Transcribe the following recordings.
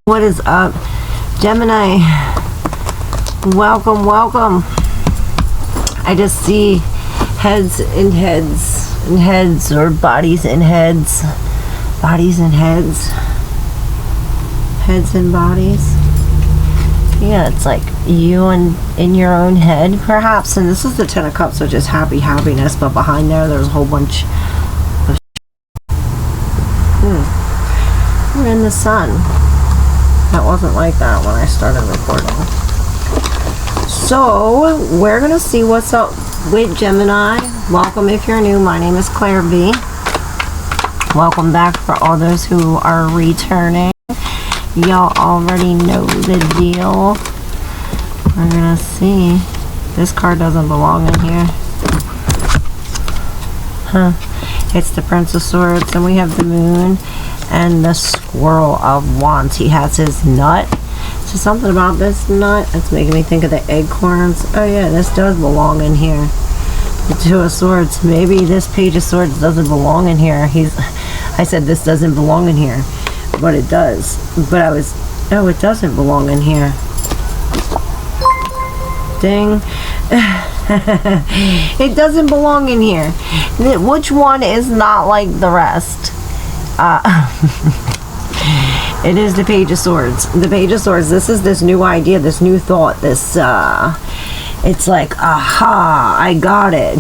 What is up, Gemini? Welcome, welcome. I just see heads and heads and heads, or bodies and heads, bodies and heads, heads and bodies. Yeah, it's like you and in your own head, perhaps. And this is the Ten of Cups, which is happiness. But behind there's a whole bunch of. We're in the sun. That wasn't like that when I started recording. So, we're going to see what's up with Gemini. Welcome if you're new. My name is Claire B. Welcome back for all those who are returning. Y'all already know the deal. We're going to see. This card doesn't belong in here. It's the Prince of Swords, and we have the Moon and the Squirrel of Wands. He has his nut. So something about this nut, it's making me think of the acorns. Oh yeah, this does belong in here. The Two of Swords. Maybe this Page of Swords doesn't belong in here. I said this doesn't belong in here, but it does. But it doesn't belong in here. Ding. It doesn't belong in here. Which one is not like the rest? It is the Page of Swords. The Page of Swords, this is this new idea, this new thought, this, it's like, aha, I got it.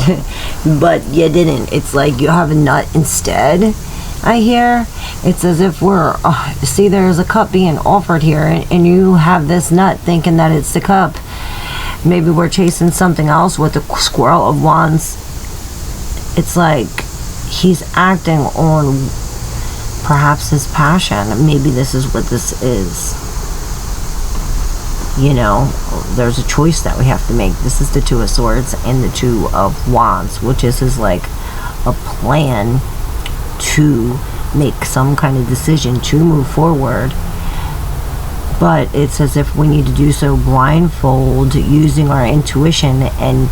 But you didn't. It's like you have a nut instead, I hear. It's as if we're, see, there's a cup being offered here, and you have this nut thinking that it's the cup. Maybe we're chasing something else with the Squirrel of Wands. It's like he's acting on perhaps his passion. Maybe this is what this is. You know, there's a choice that we have to make. This is the Two of Swords and the Two of Wands, which is his, like, a plan to make some kind of decision to move forward. But it's as if we need to do so blindfold, using our intuition, and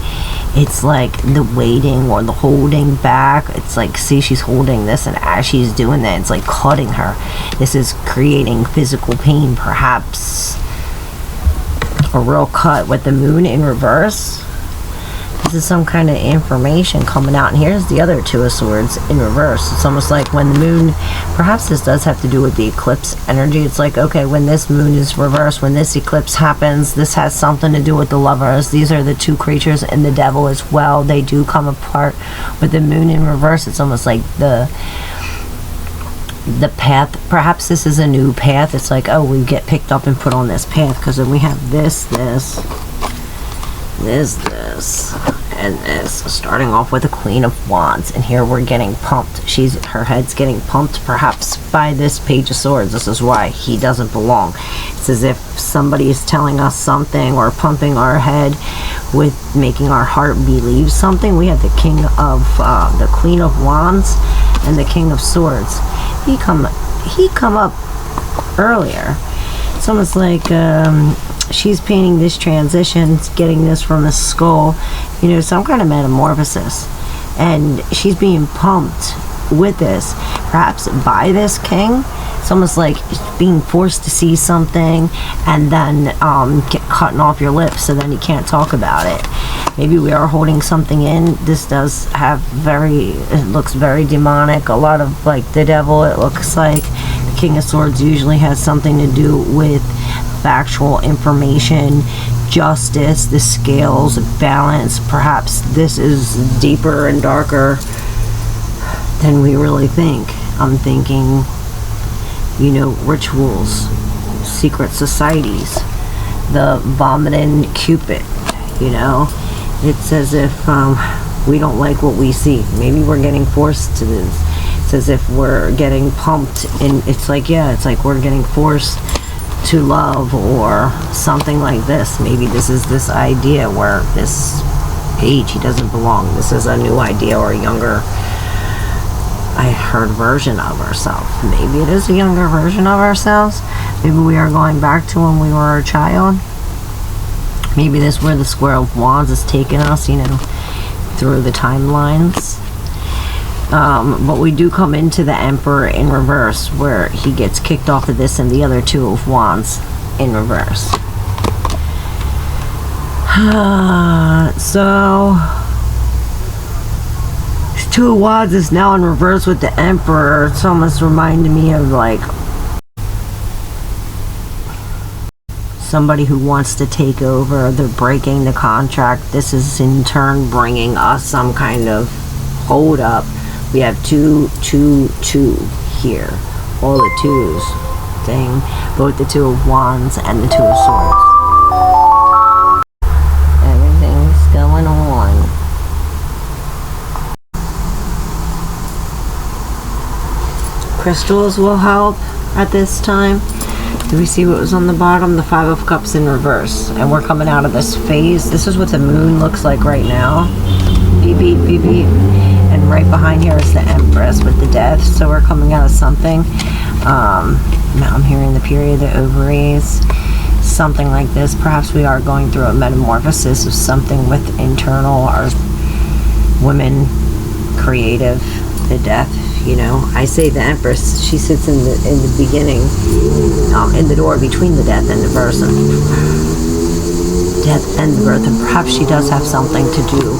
it's like the waiting or the holding back. It's like, see, she's holding this, and as she's doing that, it's like cutting her. This is creating physical pain, perhaps a real cut with the Moon in reverse. This is some kind of information coming out, and here's the other Two of Swords in reverse. It's almost like when the Moon, perhaps this does have to do with the eclipse energy. It's like, okay, when this Moon is reversed, when this eclipse happens, this has something to do with the Lovers. These are the two creatures, and the Devil as well. They do come apart. With the Moon in reverse, it's almost like the path. Perhaps this is a new path. It's like, oh, we get picked up and put on this path, because then we have this, and this, starting off with the Queen of Wands, and here we're getting pumped. Her head's getting pumped, perhaps by this Page of Swords. This is why he doesn't belong. It's as if somebody is telling us something, or pumping our head with making our heart believe something. We have the the Queen of Wands and the King of Swords. He come up earlier. It's almost like she's painting this transition, getting this from the skull, you know, some kind of metamorphosis, and she's being pumped with this, perhaps by this king. It's almost like being forced to see something, and then get cutting off your lips, so then you can't talk about it. Maybe we are holding something in. This does have it looks very demonic. A lot of, like, the Devil, it looks like. The King of Swords usually has something to do with factual information, justice, the scales, balance. Perhaps this is deeper and darker than we really think. I'm thinking, you know, rituals, secret societies, the vomiting Cupid, you know. It's as if we don't like what we see. Maybe we're getting forced to this. It's as if we're getting pumped, and it's like, yeah, it's like we're getting forced to love, or something like this. Maybe this is this idea where this Page, he doesn't belong. This is a new idea, or a younger, I heard, version of ourselves. Maybe it is a younger version of ourselves. Maybe we are going back to when we were a child. Maybe this is where the Squirrel of Wands is taking us, you know, through the timelines. But we do come into the Emperor in reverse, where he gets kicked off of this and the other Two of Wands in reverse. So Two of Wands is now in reverse with the Emperor. It's almost reminding me of like somebody who wants to take over. They're breaking the contract. This is in turn bringing us some kind of hold up. We have 2, 2, 2 here. All the twos. Dang. Both the Two of Wands and the Two of Swords. Everything's going on. Crystals will help at this time. Do we see what was on the bottom? The Five of Cups in reverse. And we're coming out of this phase. This is what the moon looks like right now. Beep, beep, beep, beep. And right behind here is the Empress with the Death. So we're coming out of something. Now I'm hearing the period, the ovaries. Something like this. Perhaps we are going through a metamorphosis of something with internal or women, creative, the Death. You know, I say the Empress, she sits in the beginning, in the door between the death and the birth, and perhaps she does have something to do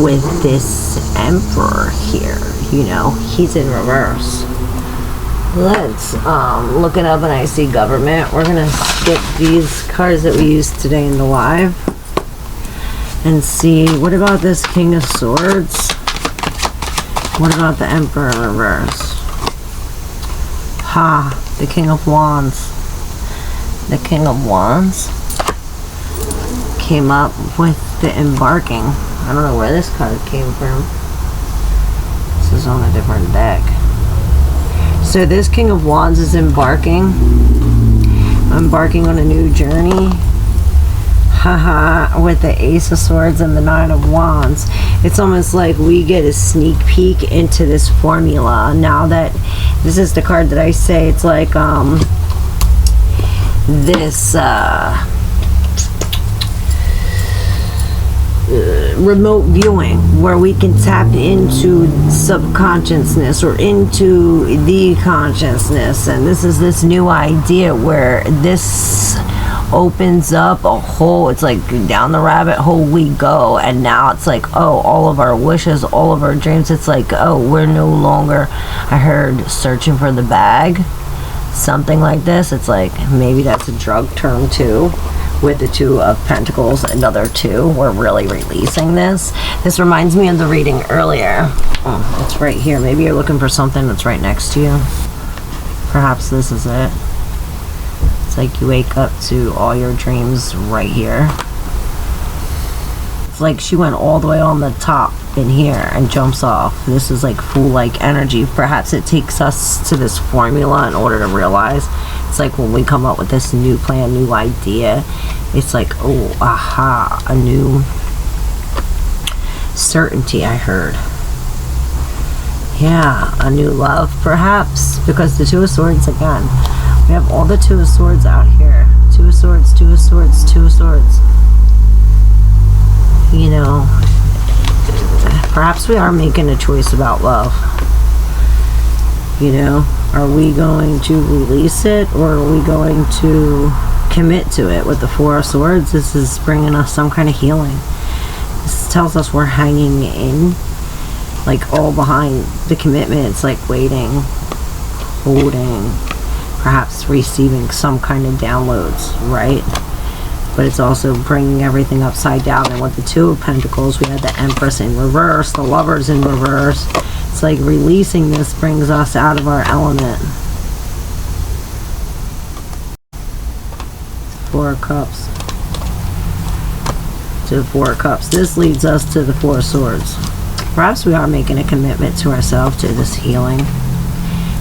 with this Emperor here. You know, he's in reverse. Let's look it up, and I see government. We're gonna skip these cards that we used today in the live and see what about this King of Swords. What about the Emperor in reverse? Ha, the King of Wands. The King of Wands came up with the embarking. I don't know where this card came from. This is on a different deck. So this King of Wands is embarking on a new journey. Haha, with the Ace of Swords and the Nine of Wands. It's almost like we get a sneak peek into this formula. Now that this is the card that I say, it's like this remote viewing where we can tap into subconsciousness or into the consciousness, and this is this new idea where this opens up a whole, it's like down the rabbit hole we go, and now it's like, oh, all of our wishes, all of our dreams, it's like, oh, we're no longer, I heard, searching for the bag, something like this. It's like, maybe that's a drug term too, with the Two of Pentacles, another two. We're really releasing this. This reminds me of the reading earlier. Oh, it's right here. Maybe you're looking for something that's right next to you. Perhaps this is it. It's like you wake up to all your dreams right here. It's like she went all the way on the top in here and jumps off. This is like fool-like energy. Perhaps it takes us to this formula in order to realize. It's like when we come up with this new plan, new idea, it's like, oh, aha, a new certainty, I heard. Yeah, a new love, perhaps, because the Two of Swords again. We have all the Two of Swords out here. Two of Swords, Two of Swords, Two of Swords. You know, perhaps we are making a choice about love. You know, are we going to release it, or are we going to commit to it? With the Four of Swords, this is bringing us some kind of healing. This tells us we're hanging in, like all behind the commitment. It's like waiting, holding, perhaps receiving some kind of downloads, right? But it's also bringing everything upside down. And with the Two of Pentacles, we had the Empress in reverse, the Lovers in reverse. It's like releasing this brings us out of our element. Four of Cups. To the Four of Cups. This leads us to the Four of Swords. Perhaps we are making a commitment to ourselves, to this healing.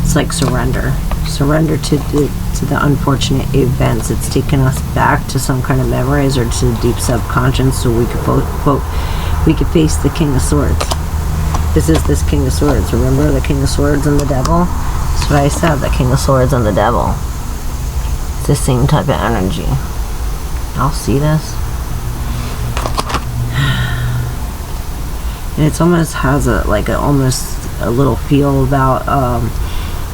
It's like surrender. Surrender to the unfortunate events. It's taken us back to some kind of memories or to the deep subconscious, so we could we could face the King of Swords. This is this King of Swords. Remember the King of Swords and the Devil? That's what I said, the King of Swords and the Devil. It's the same type of energy. Y'all see this? And it's almost has a, like a almost a little feel about,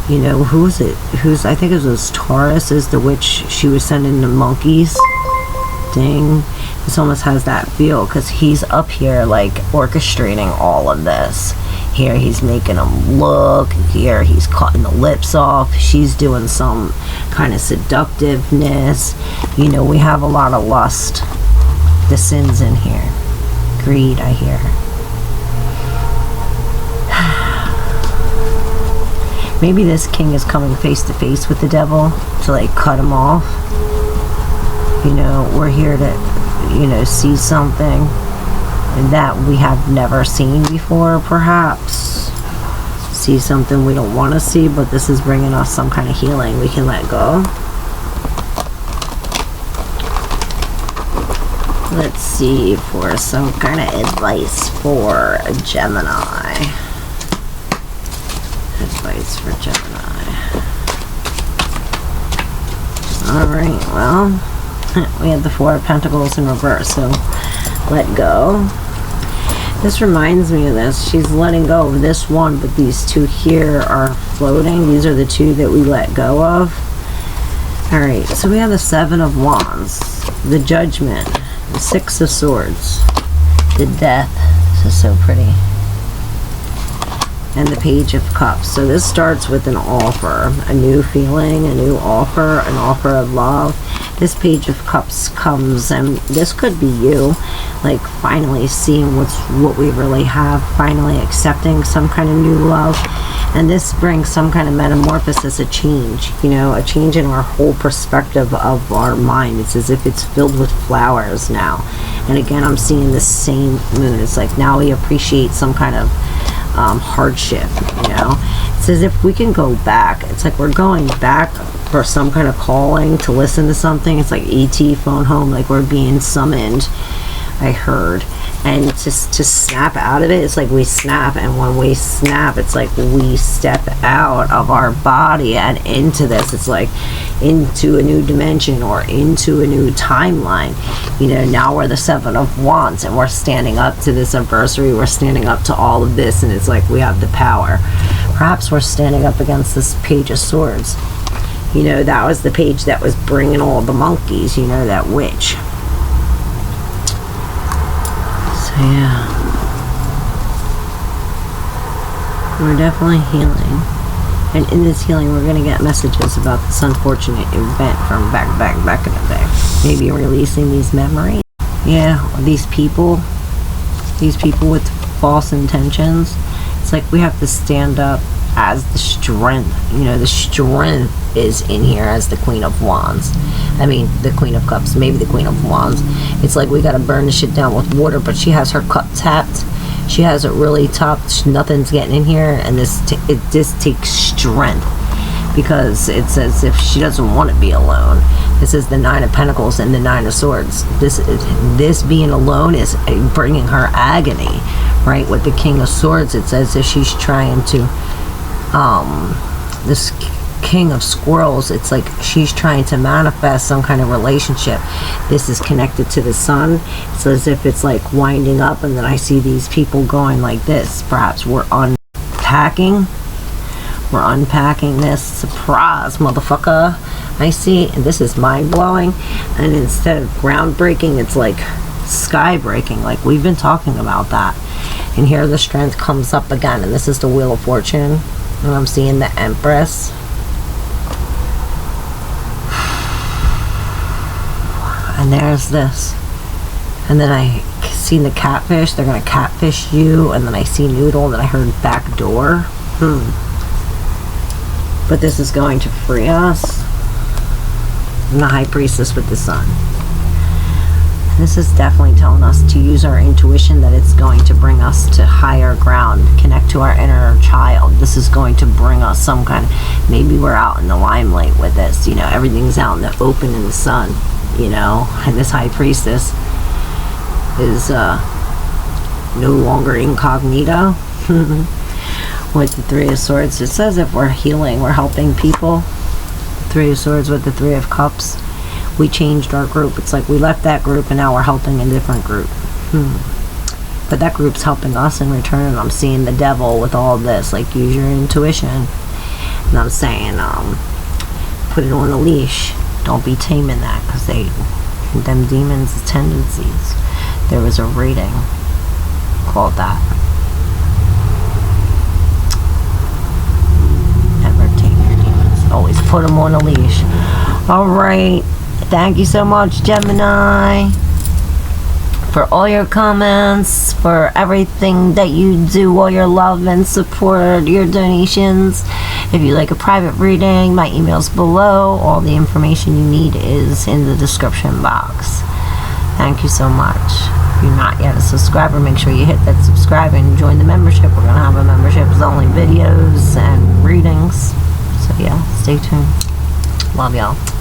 you know, I think it was Taurus is the witch. She was sending the monkeys. Ding. This almost has that feel because he's up here like orchestrating all of this. Here he's making them look. Here he's cutting the lips off. She's doing some kind of seductiveness. You know, we have a lot of lust. The sins in here. Greed, I hear. Maybe this king is coming face to face with the devil to like cut him off. You know, we're here to, you know, see something that we have never seen before, perhaps. See something we don't want to see, but this is bringing us some kind of healing we can let go. Let's see for some kind of advice for a Gemini. Advice for Gemini. Alright, well, we have the Four of Pentacles in reverse, so let go. This reminds me of this. She's letting go of this one, but these two here are floating. These are the two that we let go of. Alright, so we have the Seven of Wands, the Judgment, the Six of Swords, the Death. This is so pretty. And the Page of Cups. So this starts with an offer, a new feeling, a new offer, an offer of love. This Page of Cups comes, and this could be you, like finally seeing what we really have, finally accepting some kind of new love. And this brings some kind of metamorphosis, a change, you know, a change in our whole perspective of our mind. It's as if it's filled with flowers now. And again, I'm seeing the same moon. It's like now we appreciate some kind of hardship, you know. It's as if we can go back. It's like we're going back for some kind of calling to listen to something. It's like ET phone home, like we're being summoned, I heard. And just to snap out of it, it's like we snap, and when we snap, it's like we step out of our body and into this. It's like into a new dimension or into a new timeline. You know, now we're the Seven of Wands, and we're standing up to this adversary. We're standing up to all of this, and it's like we have the power. Perhaps we're standing up against this Page of Swords. You know, that was the page that was bringing all the monkeys, you know, that witch. Yeah, we're definitely healing, and in this healing we're going to get messages about this unfortunate event from back in the day. Maybe releasing these memories. Yeah, these people with false intentions. It's like we have to stand up as the strength. You know, the strength is in here as the Queen of Wands. I mean, the Queen of Cups, maybe the Queen of Wands. It's like we gotta burn the shit down with water, but she has her cup tapped. She has it really topped. Nothing's getting in here, and this takes strength, because it's as if she doesn't want to be alone. This is the Nine of Pentacles and the Nine of Swords. This being alone is bringing her agony, right? With the King of Swords, it's as if she's trying to, this King of Squirrels, it's like she's trying to manifest some kind of relationship. This is connected to the sun. It's as if it's like winding up, and then I see these people going like this. Perhaps we're unpacking. We're unpacking this. Surprise, motherfucker. I see, and this is mind-blowing. And instead of groundbreaking, it's like sky-breaking. Like we've been talking about that. And here the strength comes up again, and this is the Wheel of Fortune. And I'm seeing the Empress. And there's this. And then I seen the catfish. They're going to catfish you. And then I see Noodle. And then I heard back door. But this is going to free us. And the High Priestess with the sun. This is definitely telling us to use our intuition, that it's going to bring us to higher ground, connect to our inner child. This is going to bring us some kind of, maybe we're out in the limelight with this, you know, everything's out in the open in the sun, you know, and this High Priestess is no longer incognito. With the Three of Swords, it says if we're healing, we're helping people. The Three of Swords with the Three of Cups. We changed our group. It's like we left that group and now we're helping a different group. But that group's helping us in return, and I'm seeing the devil with all this. Like, use your intuition. And I'm saying, put it on a leash. Don't be taming that, because them demons' tendencies. There was a reading called that. Never tame your demons. Always put them on a leash. Alright. Thank you so much, Gemini, for all your comments, for everything that you do, all your love and support, your donations. If you like a private reading, my email's below. All the information you need is in the description box. Thank you so much. If you're not yet a subscriber, make sure you hit that subscribe and join the membership. We're going to have a memberships-only videos and readings. So yeah, stay tuned. Love y'all.